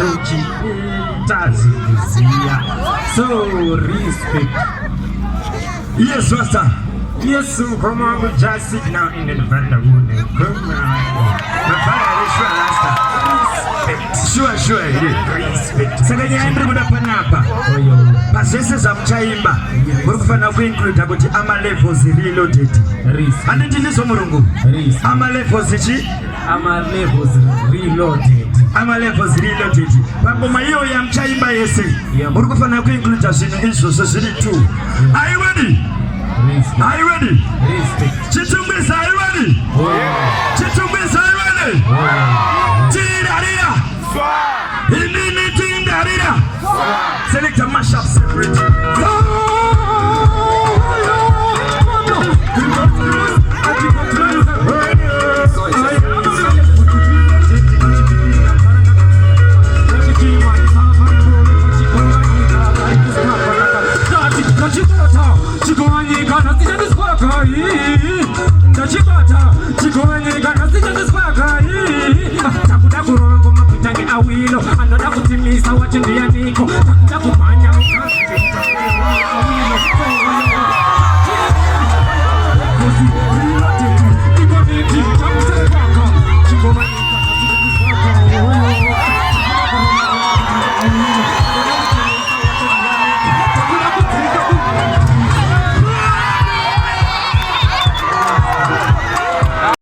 Tochi Tazia. So respect. Yes, Master. Yes, so come on, we just sit now in the Vanderwood. Come on. Sure. Respect. Sakanya Andrew Mudapanapa. Passes of Chaimba. Burfana include about Ama levels reloaded. And it is Omurungu. Ama levels reloaded. Ama levels reloaded. Papomayo Yam Chaimba Yese. Burfana include us in society too. Are you ready? Are you ready? Chitumbis, are you ready? Chitumbis, are you ready? Tiraria! Tiraria! Select a mashup separate. Chigovanyika nasija dispakai. Ndachibata Chigovanyika nasija dispakai. Takuda kurongo mapitange awilo. Anoda kutimisa wachindia